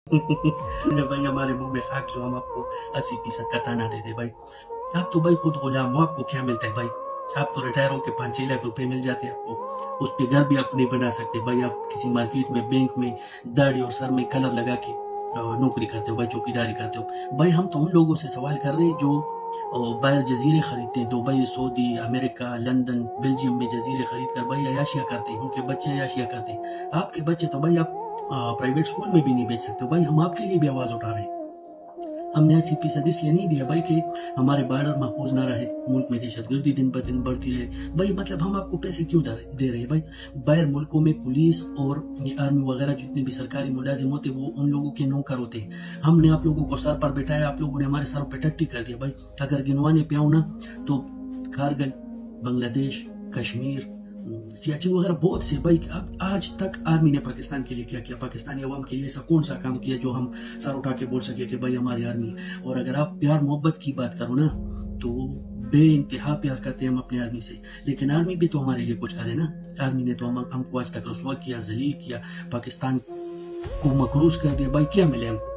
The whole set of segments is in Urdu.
بھائی ہمارے منہ میں خاک جو ہم آپ کو 80% کا تانا دے دے بھائی. آپ تو بھائی خود غلام ہو, آپ کو کیا ملتا ہے بھائی؟ آپ تو ریٹائر ہو کے 5-6 لاکھ روپے مل جاتے ہیں آپ کو, اس پہ گھر بھی آپ نہیں بنا سکتے بھائی. آپ کسی مارکیٹ میں بینک میں داڑھی اور سر میں کلر لگا کے نوکری کرتے ہو بھائی, چوکیداری کرتے ہو بھائی. ہم تو ان لوگوں سے سوال کر رہے ہیں جو باہر جزیرے خریدتے ہیں, دبئی, سعودی, امریکہ, لندن, بیلجیم میں جزیرے خرید کر بھائی عیاشیاں کرتے ہیں, ان کے بچے عیاشیاں کرتے ہیں. آپ کے بچے تو بھائی آپ پرائیویٹ اسکول میں بھی نہیں بیچ سکتے بھائی. ہم آپ کے لیے بھی آواز اٹھا رہے ہیں. ہم نے 80% اس لیے نہیں دیا بھائی کہ ہمارے بارڈر محفوظ نہ رہے, ملک میں دہشت گردی دن بہ دن بڑھتی رہے بھائی. مطلب ہم آپ کو پیسے کیوں دے رہے ہیں بھائی؟ باہر ملکوں میں پولیس اور آرمی وغیرہ جتنے بھی سرکاری ملازم ہوتے وہ ان لوگوں کے نوکر ہوتے ہیں. ہم نے آپ لوگوں کو سر پر بٹھایا, آپ لوگوں نے ہمارے سر پہ ٹٹی کر دیا بھائی. اگر گنوانے پہ آؤں نا تو کارگل, بنگلہ دیش, کشمیر, سیاچن وغیرہ بہت سے بھائی. آج تک آرمی نے پاکستان کے لیے کیا کیا, پاکستانی عوام کے لیے ایسا کون سا کام کیا جو ہم سر اٹھا کے بول سکے کہ بھائی ہماری آرمی. اور اگر آپ پیار محبت کی بات کرو نا تو بے انتہا پیار کرتے ہیں ہم اپنے آرمی سے, لیکن آرمی بھی تو ہمارے لیے کچھ کرے نا. آرمی نے تو ہم کو آج تک رسوا کیا, ذلیل کیا, پاکستان کو مقروض کر دیا بھائی. کیا ملے ہم کو؟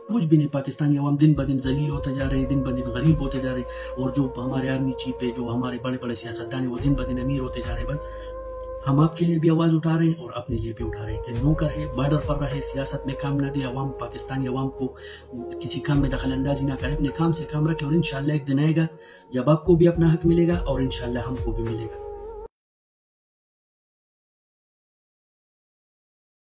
کچھ بھی نہیں. پاکستانی عوام دن بہ دن ذلیل ہوتے جا رہے ہیں, دن بہ دن غریب ہوتے جا رہے ہیں, اور جو ہمارے آرمی چیف ہے, جو ہمارے بڑے بڑے سیاستدان ہیں, وہ دن بہ دن امیر ہوتے جا رہے ہیں بھائی. ہم آپ کے لیے بھی آواز اٹھا رہے ہیں اور اپنے لیے بھی اٹھا رہے ہیں کہ نوکر ہے, بارڈر پر رہے, سیاست میں کام نہ دے, عوام پاکستانی عوام کو کسی کام میں دخل اندازی نہ کرے, اپنے کام سے کام رکھے, اور انشاءاللہ ایک دن آئے گا جب آپ کو بھی اپنا حق ملے گا اور انشاءاللہ ہم کو بھی ملے گا.